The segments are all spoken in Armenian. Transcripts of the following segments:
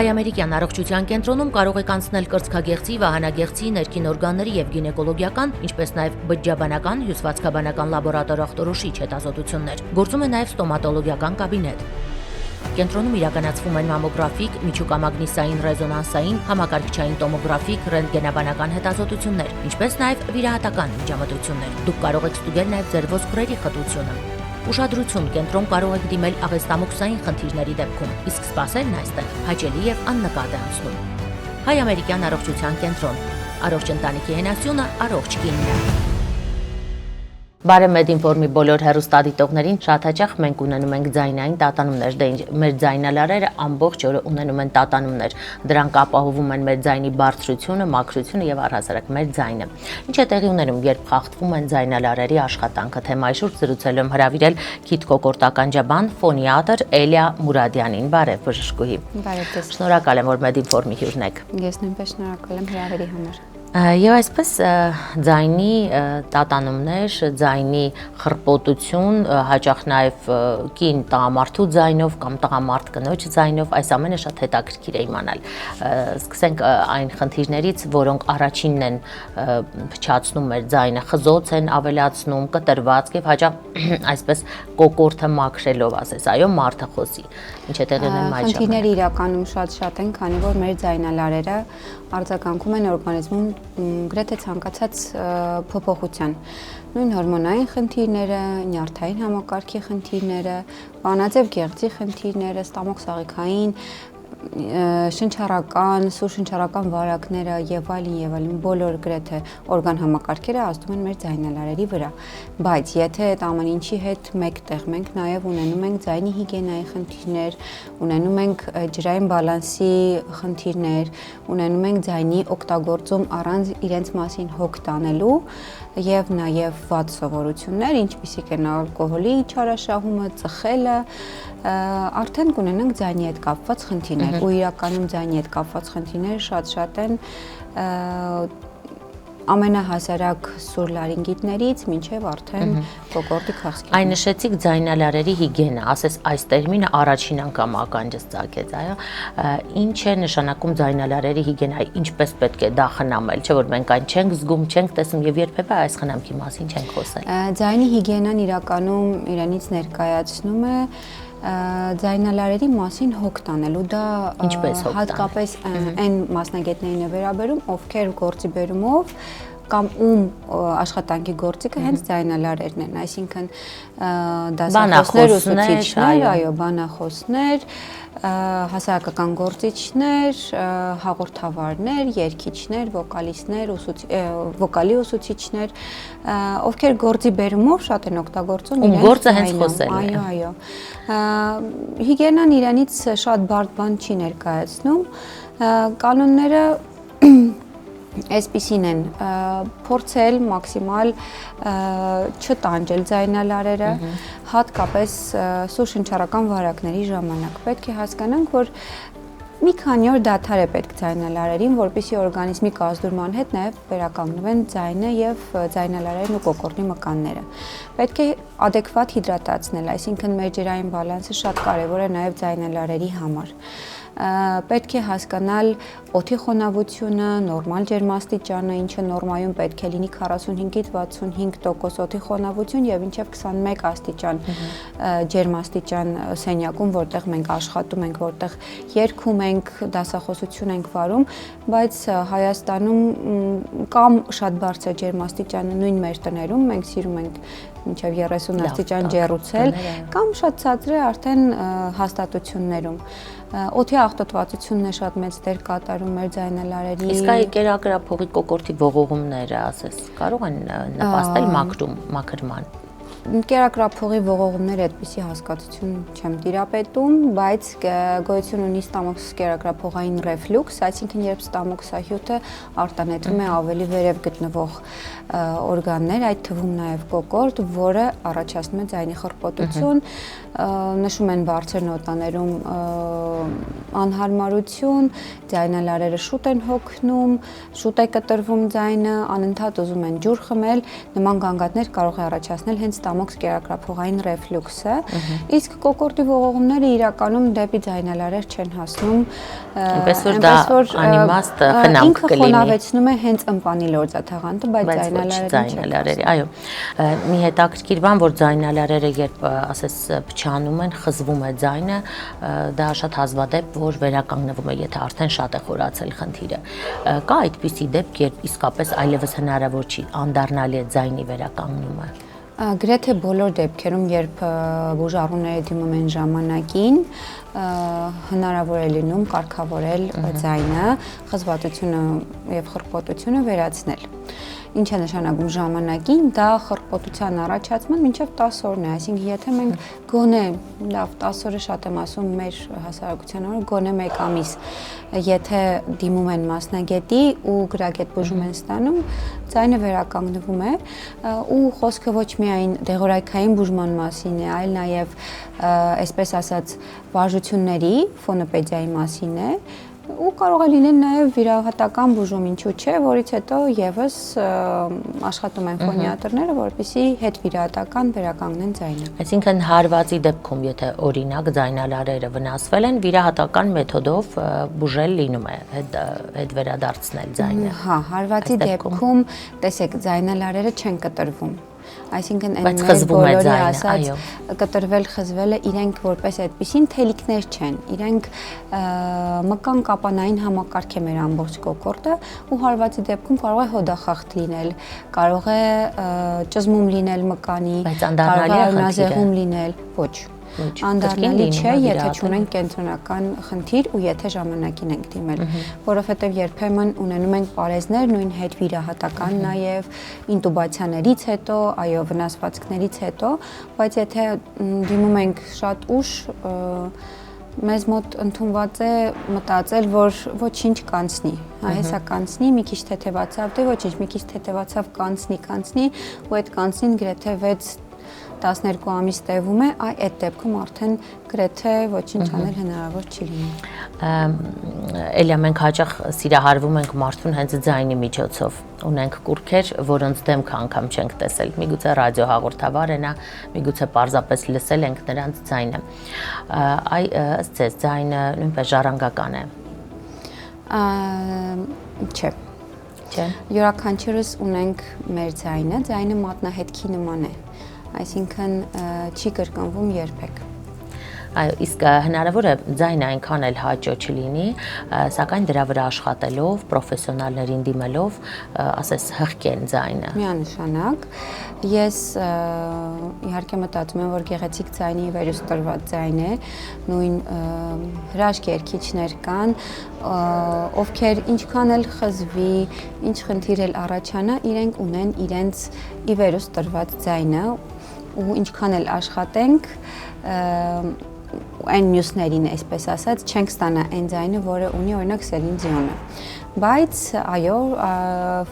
Հայ-ամերիկյան առողջության կենտրոնում կարող եք անցնել կրծքագեղձի, վահանագեղձի, ներքին օրգանների եւ գինեկոլոգիական, ինչպես նաեւ բջջաբանական, հյուսվածքաբանական լաբորատոր ախտորոշիչ հետազոտություններ։ Գործում է նաեւ ստոմատոլոգիական կաբինետ։ Կենտրոնում իրականացվում են մամոգրաֆիկ, միջուկամագնիսային ռեզոնանսային, համակարգչային տոմոգրաֆիկ, ռենտգենաբանական հետազոտություններ, ինչպես նաեւ վիրահատական միջամտություններ։ Դուք կարող եք ստուգել նաեւ ձեր ոսկրերի խտությունը։ Ուշադրություն, կենտրոն կարող եք դիմել աղեստամոքսային խնդիրների դեպքում, իսկ սպասելն այստեղ հաճելի եւ աննկատ է անցնում։ Հայ-ամերիկյան առողջության կենտրոն։ Առողջ ընտանիքի հենասյունը առողջ կինն է։ Բարև Մեդինֆորմի բոլոր հեռուստադիտողներին, շատ հաճախ մենք ունենում ենք ձայնային տատանումներ, մեր ձայնալարերը ամբողջ օրը ունենում են տատանումներ, դրանք ապահովում են մեր ձայնի բարձրությունը, մաքրությունը եւ առհասարակ մեր ձայնը։ Ինչ է տեղի ունենում, երբ խախտվում են ձայնալարերի աշխատանքը, թեմայի շուրջ զրուցել եմ հրավիրել քիթկոկորտականջաբան, ֆոնիատր Էլիա Մուրադյանին։ Բարև բժշկուհի։ Բարև ձեզ։ Շնորհակալ եմ, որ Մեդինֆորմի հյուրն եք։ Ես նույնպես շնորհակալ եմ հրավերի համար։ Եվ այսպես ձայնի տատանումներ, ձայնի խռպոտություն, հաճախ նաև կին տղամարդու ձայնով կամ տղամարդ կնոջ ձայնով, այս ամենը շատ հետաքրքիր է իմանալ։ Սկսենք այն խնդիրներից, որոնք առաջինն են փչացնում մեր ձայնը, խզոց են ավելացնում, կտրվածք եւ հաճախ այսպես կոկորդը մաքրելով ասես, այո, մարդը խոսի։ Ինչ է տեղի ունենում այդ ժամանակ։ Խնդիրները իրականում շատ են, քանի որ մեր ձայնալարերը արձագանքում են օրգանիզմում գրեթե ցանկացած փոփոխության։ Նույն հորմոնային խնդիրները, նյարդային համակարգի խնդիրները, վանաձև գեղձի խնդիրները, ստամոքսաղիքային, շնչառական, սուրշնչառական վարակները եւ այլն բոլոր գրեթե օրգան համակարգերը ազդում են մեր ձայնալարերի վրա։ Բայց եթե այդ ամեն ինչի հետ մեկտեղ մենք նաեւ ունենում ենք ձայնի հիգիենայի խնդիրներ, ունենում ենք ջրային բալանսի խնդիրներ, ունենում ենք ձայնի օգտագործում առանց իրենց մասին հոգ տանելու եւ նաեւ վատ սովորություններ, ինչպիսիք են ալկոհոլի չարաշահումը, ծխելը, արդեն կունենանք ձայնի հետ կապված խնդիրներ, ու իրականում ձայնի հետ կապված խնդիրները շատ են ամենահասարակ սուր լարինգիտներից մինչև արդեն կոկորդի քաղցկեղներ։ Այն նշեցիք ձայնալարերի հիգիենա, ասես այս տերմինը առաջին անգամ ականջս ծագեց, այո։ Ինչ է նշանակում ձայնալարերի հիգիենա, ինչպես պետք է դա խնամել, չէ՞ որ մենք այն չենք զգում, չենք տեսնում եւ երբևէ այս խնամքի մասին չենք խոսել։ Ձայնի հիգիենան իրականում իրենից ներկայացնում է ձայնալարերի մասին հոգ տանելու, դա հատկապես այն մասնագետներին է վերաբերում, ովքեր գործի բերումով կամ ում աշխատանքի գործիքը հենց ձայնալարերն են, այսինքն դասախոսներ, ուսուցիչներ, այո, բանախոսներ, հասարակական գործիչներ, հաղորդավարներ, երգիչներ, վոկալիստներ, վոկալի ուսուցիչներ, ովքեր գործի բերումով շատ են օգտագործում իրենց գործը հենց խոսելն է։ Այո։ Հիգիենան իրանից շատ բարդ բան չի ներկայացնում, կանոնները այսպիսին են, փորձել մաքսիմալ չտանջել ձայնալարերը, հատկապես սուրշնչառական վարակների ժամանակ։ Պետք է հասկանանք, որ մի քանի օր դադար է պետք ձայնալարերին, որպեսզի օրգանիզմի կազդուրման հետ նաև վերականգնվեն ձայնը եւ ձայնալարերն ու կոկորդի մկանները։ Պետք է adekvat հիդրատացնել, այսինքն մեր ջրային բալանսը շատ կարեւոր է նաև ձայնալարերի համար։ Պետք է հասկանալ օդի խոնավությունը, նորմալ ջերմաստիճանը, ինչը նորմայում պետք է լինի 45-ից 65% օդի խոնավություն եւ մինչեւ 21 աստիճան ջերմաստիճան սենյակում, որտեղ մենք աշխատում ենք, որտեղ երգում ենք, դասախոսություն ենք վարում, բայց Հայաստանում կամ շատ բարձր ջերմաստիճանը նույն մեր տներում մենք սիրում ենք մինչև 30 աստիճան ջեռուցել, կամ շատ ցածր է արդեն հաստատություններում։ Օդի աղտոտվածությունն է շատ մեծ դեր կատարում մեր ձայնալարերի։ Իսկ այ կերակրափողի կոկորդի ողողումները, ասես, կարող են նպաստել մաքրման։ Կերակրափողի ողողումները այդպիսի հասկացություն չեմ տիրապետում, բայց գոյություն ունի ստամոքս կերակրափողային ռեֆլյուքս, այսինքն երբ ստամոքսահյութը արտանետվում է ավելի վերև գտնվող օրգաններ, այդ թվում նաև կոկորդ, որը առաջացնում է ձայնի խռպոտություն, նշում են բարձր նոտաներում անհարմարություն, ձայնալարերը շուտ են հոգնում, շուտ է կտրվում ձայնը, անընդհատ ուզում են ջուր խմել, նման գանգատներ կարող է առաջացնել հենց հենց տամոքս կերակրափողային ռեֆլյուքսը, իսկ կոկորդի ողողումները իրականում դեպի ձայնալարեր չեն հասնում, այնպես որ դա անիմաստ խնամք ինքը խոնավեցնում է հենց ըմպանի լորձաթաղանթը, բայց ձայնալարերը, այո, մի հետաքրքիր բան, որ ձայնալարերը երբ ասես փչանում են, խզվում է ձայնը, դա շատ հազվադեպ, որ վերականգնվում է, եթե արդեն շատ է խորացել խնդիրը։ Կա այդպիսի դեպք, երբ իսկապես այլևս հնարավոր չի, անդառնալի է ձայնի վերականգնումը։ Գրեթե բոլոր դեպքերում, երբ բուժառուները դիմում են ժամանակին, հնարավոր է լինում կարգավորել ձայնը, խզվածությունը եւ խռպոտությունը վերացնել։ Ինչ է նշանակում ժամանակին, դա խռպոտության առաջացման մինչև 10 օրն է, այսինքն եթե մենք գոնե, լավ, 10 օրը շատ եմ ասում մեր հասարակության օրը, գոնե 1 ամիս, եթե դիմում են մասնագետի ու գրագետ բուժում են ստանում, ձայնը վերականգնվում է ու խոսքը ոչ միայն դեղորայքային բուժման մասին է, այլ նաև այսպես ասած վարժությունների, ֆոնոպեդիայի մասին է, ու կարող է լինել նաև վիրահատական բուժում, ինչու՞ չէ, որից հետո եւս աշխատում են ֆոնիատրները, որպեսզի հետ վիրահատական վերականգնեն ձայնը։ Այսինքն հարվածի դեպքում, եթե օրինակ ձայնալարերը վնասվել են, վիրահատական մեթոդով բուժել լինում է, հետ վերադարձնել ձայնը։ Հա, հարվածի դեպքում, տեսեք, ձայնալարերը չեն կտրվում։ Այսինքն այն մեր բոլորի ասած կտրվել, խզվելը իրենք որպես այդպիսին թելիկներ չեն, իրենք մկան կապանային համակարգ է մեր ամբողջ կոկորդը ու հարվածի դեպքում կարող է հոդախախտ լինել, կարող է ճզմում լինել մկանի, կարող է անազեղում լինել, ոչ, անդառնալի չէ, եթե չունենք կենտրոնական խնդիր ու եթե ժամանակին ենք դիմել, որովհետև երբեմն ունենում ենք պարեզներ, նույն հետ վիրահատական նաև ինտուբացիաներից հետո, այո, վնասվածքներից հետո, բայց եթե դիմում ենք շատ ուշ, մեզ մոտ ընդունված է մտածել, որ ոչինչ կանցնի, հեսա կանցնի, մի քիչ թեթևացավ, դե ոչինչ, մի քիչ թեթևացավ, կանցնի ու այդ կանցնին գրեթե 6-12 ամիս տևում է, այդ դեպքում արդեն գրեթե ոչինչ անել հնարավոր չի լինում։ Էլի մենք հաճախ սիրահարվում ենք մարդուն հենց ձայնի միջոցով։ Ունենք կուռքեր, որոնց դեմքը անգամ չենք տեսել։ Միգուցե ռադիո հաղորդավար է նա, միգուցե պարզապես լսել ենք նրանց ձայնը։ Ըստ ձեզ ձայնը նույնպես ժառանգական է։ Չէ։ Յուրաքանչյուրս ունենք մեր ձայնը մատնահետքի նման է, այսինքն չի կրկնվում երբեք։ Այո, իսկ հնարավոր է ձայնը այնքան էլ հաճո չլինի, սակայն դրա վրա աշխատելով, պրոֆեսիոնալներին դիմելով, ասես հղկեն ձայնը։ Միանշանակ, ես իհարկե մտածում եմ, որ գեղեցիկ ձայնի վերուստ տրված ձայն է, նույն հրաշք երգիչներ կան, ովքեր ինչքան էլ խզվի, ինչ խնդիր էլ առաջանա, իրենք ունեն իրենց ի վերուստ տրված ձայնը ու ինչքան էլ աշխատենք, այն մյուսներին, այսպես ասած, չենք ստանա այն ձայնը, որը ունի օրինակ Սելին Դիոնը։ Բայց այո,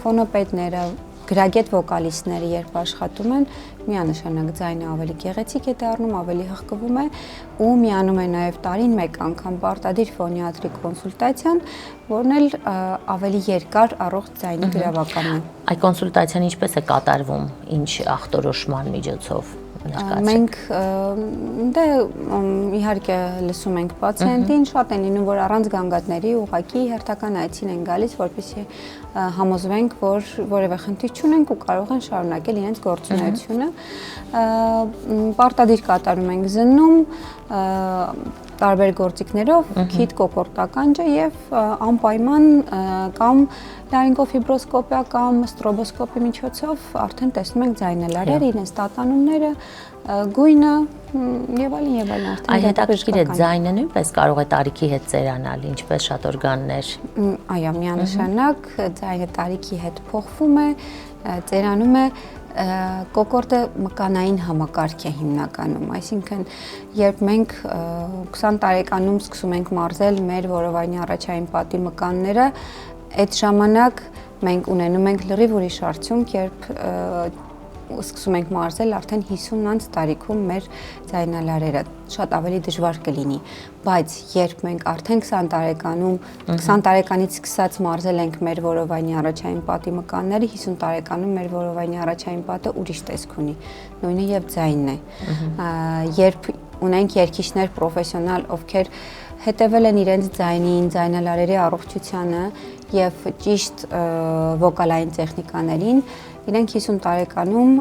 ֆոնոպեդները, գրագետ վոկալիստները երբ աշխատում են, միանշանակ ձայնը ավելի գեղեցիկ է դառնում, ավելի հղկվում է ու միանում է նաև տարին մեկ անգամ պարտադիր ֆոնիատրի կոնսուլտացիան, որն էլ ավելի երկար առողջ ձայնի գրավականն է։ Այդ կոնսուլտացիան ինչպես է կատարվում, ինչ ախտորոշման միջոցով։ Մենք դե իհարկե լսում ենք պացիենտին, շատ են լինում, որ առանց գանգատների ուղղակի հերթական այցին են գալիս, որպեսզի համոզվենք, որ որևէ խնդիր չունենք ու կարող են շարունակել իրենց գործունեությունը։ Պարտադիր կատարում ենք զննում, տարբեր գործիքներով, քիթ կոկորդականջը եւ անպայման կամ լարինգոֆիբրոսկոպիա կամ ստրոբոսկոպի միջոցով արդեն տեսնում ենք ձայնալարերը, իրենց տատանումները, գույնը եւ այլն արդեն։ Այդ հետաքրքիր է, ձայնը նույնպես կարող է տարիքի հետ ծերանալ, ինչպես շատ օրգաններ։ Այո, միանշանակ ձայնը տարիքի հետ փոխվում է, ծերանում է, կոկորդը մկանային համակարգ է հիմնականում, այսինքն երբ մենք 20 տարեկանում սկսում ենք մարզել մեր որովայնի առաջային պատի մկանները, այդ ժամանակ մենք ունենում ենք լրիվ ուրիշ արդյունք, երբ սկսում ենք մարզել արդեն 50-ից տարիքում մեր ձայնալարերը, շատ ավելի դժվար կլինի, բայց երբ մենք արդեն 20 տարեկանից սկսած մարզել ենք մեր որովայնի առաջային պատի մկանները, 50 տարեկանում մեր որովայնի առաջային պատը ուրիշ տեսք ունի, նույնը եւ ձայնն է, երբ ունենք երգիչներ պրոֆեսիոնալ, ովքեր հետևել են իրենց ձայնին, ձայնալարերի առողջությանը եւ ճիշտ վոկալային տեխնիկաներին, իրենք 50 տարեկանում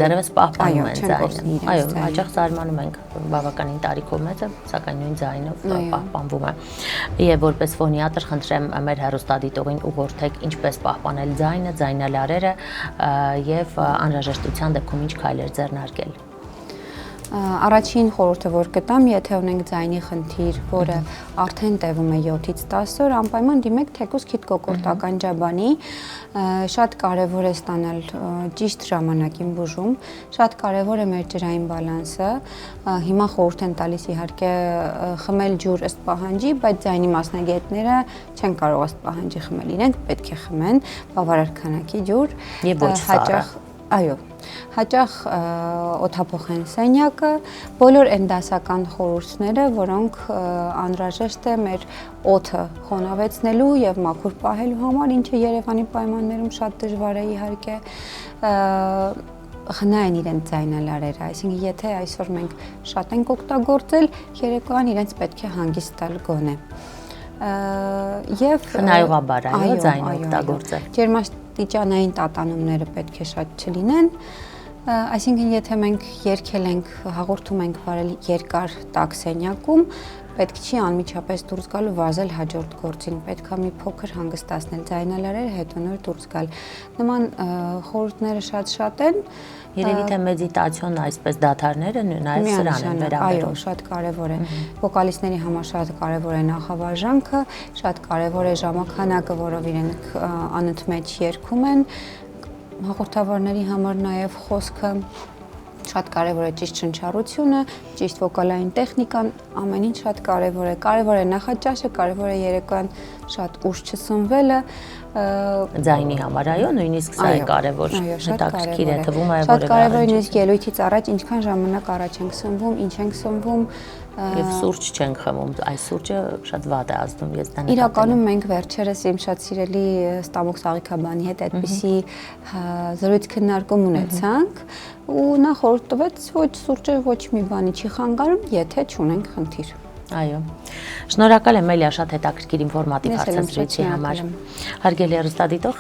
դեռևս պահպանում են ձայնը։ Այո, հաճախ զարմանում ենք, բավականին տարիքով մեծ է, սակայն նույն ձայնով պահպանվում է։ Եվ որպես ֆոնիատր խնդրեմ մեր հեռուստադիտողին ուղղորդեք ինչպես պահպանել ձայնը, ձայնալարերը եւ անհրաժեշտության դեպքում ինչ քայլեր ձեռնարկել։ Առաջին խորհուրդը, որ կտամ, եթե ունենք ձայնի խնդիր, որը արդեն տևում է 7-ից 10 օր, անպայման դիմեք թեկուզ քիթ-կոկորտ ականջաբանի, շատ կարևոր է ստանալ ճիշտ ժամանակին բուժում, շատ կարևոր է մեր ջրային բալանսը, հիմա խորհուրդ են տալիս իհարկե խմել ջուր ըստ պահանջի, բայց ձայնի մասնագետները չեն կարող ըստ պահանջի խմել, իրենք պետք է խմեն բավարար քանակի ջուր եւ ոչ սառը։ Այո, հաճախ օդափոխեն սենյակը, բոլոր այն դասական խորհուրդները, որոնք անհրաժեշտ է մեր օդը խոնավեցնելու եւ մաքուր պահելու համար, ինչը Երևանի պայմաններում շատ դժվար է իհարկե, խնայեն իրենց ձայնալարերը, այսինքն եթե այսօր մենք շատ ենք օգտագործել, երեկոյան իրենց պետք է հանգիստ տալ գոնե։ Եվ խնայողաբար այո, ձայնը օգտագործել։ Ջերմաստիճանային տատանումները պետք է շատ չլինեն, այսինքն եթե մենք երգել ենք, հաղորդում ենք վարել երկար տաք սենյակում, պետք չի անմիջապես դուրս գալ ու վազել հաջորդ գործին, պետք է մի փոքր հանգստացնել ձայնալարերը, հետո նոր դուրս գալ։ Նման խորհուրդները շատ են։ Երևի թե մեդիտացիոն այսպես դադարները նաև սրան են վերաբերում։ Այո, շատ կարևոր է։ Վոկալիստների համար շատ կարևոր է նախավարժանքը, շատ կարևոր է ժամանակը, որով իրենք անընդմեջ երգում են։ Հաղորդավարների համար նաև խոսքը շատ կարևոր է ճիշտ շնչառությունը, ճիշտ վոկալային տեխնիկան, ամեն ինչ շատ կարևոր է։ Կարևոր է նախաճաշը, կարևոր է երեկոյան շատ ուշ չսնվելը։ Ձայնի համար այո, նույնիսկ սա է կարևոր։ Հետաքրքիր է թվում է, որ շատ կարևոր է նույնիսկ ելույթից առաջ ինչքան ժամանակ առաջ ենք սնվում, ինչ ենք սնվում, եւ սուրճ չենք խմում, այս սուրճը շատ վատ է ազդում, ես դա նկատել եմ։ Իրականում մենք վերջերս իմ շատ սիրելի Ստամոք Սաղիքաբանի հետ այդպիսի զրույց քննարկում ունեցանք ու նա խորհուրդ տվեց ոչ սուրճը ոչ մի բանի չի խանգարում, եթե չունենք խնդիր։ Այո։ Շնորհակալ եմ Էլիա, շատ հետաքրքիր ինֆորմատիվ հարցազրույցի համար։ Հարգելի հեռուստադիտող,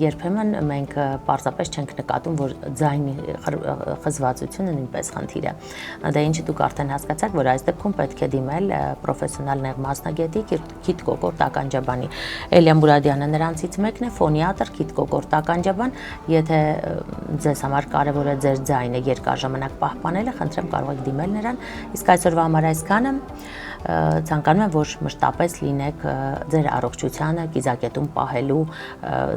երբեմն մենք պարզապես չենք նկատում, որ ձայնի խզվածությունը նույնպես խնդիր է։ Դա ինչը դուք արդեն հասկացաք, որ այս դեպքում պետք է դիմել պրոֆեսիոնալ նեղ մասնագետի քիթ-կոկորտ ականջաբանի։ Էլիա Մուրադյանը նրանցից մեկն է, ֆոնիատր, քիթ-կոկորտ ականջաբան, եթե ձեզ համար կարևոր է ձեր ձայնը երկար ժամանակ պահպանելը, խնդրեմ կարող եք դիմել նրան, իսկ այսօրվա համար այսքանը ցանկանում եմ, որ մշտապես լինեք ձեր առողջությանը կիզակետում պահելու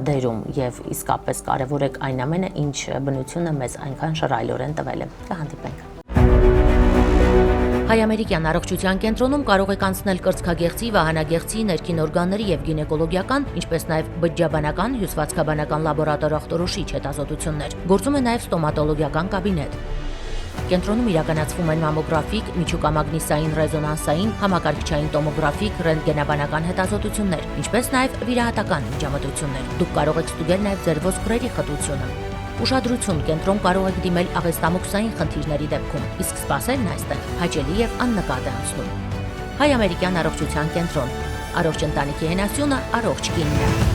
դերում եւ իսկապես կարեւորեք այն ամենը, ինչ բնությունը մեզ այնքան շռայլորեն տվել է։ Կհանդիպենք։ Հայ-ամերիկյան առողջության կենտրոնում կարող եք անցնել կրծքագեղձի, վահանագեղձի, ներքին օրգանների եւ գինեկոլոգիական, ինչպես նաեւ բջջաբանական, հյուսվածքաբանական լաբորատոր ախտորոշիչ հետազոտություններ։ Գործում է նաեւ ստոմատոլոգիական կաբինետ։ Կենտրոնում իրականացվում են մամոգրաֆիկ, միջուկամագնիսային ռեզոնանսային, համակարգչային տոմոգրաֆիկ, ռենտգենաբանական հետազոտություններ, ինչպես նաև վիրահատական միջամտություններ։ Դուք կարող եք ստուգել նաև ձեր ոսկրերի խտությունը։ Ուշադրություն, կենտրոն կարող եք դիմել աղեստամոքսային խնդիրների դեպքում, իսկ սպասելն այստեղ հաճելի եւ աննկատ է անցնում։ Հայ-ամերիկյան առողջության կենտրոն։ Առողջ ընտանիքի հենասյունը, առողջ կինն է։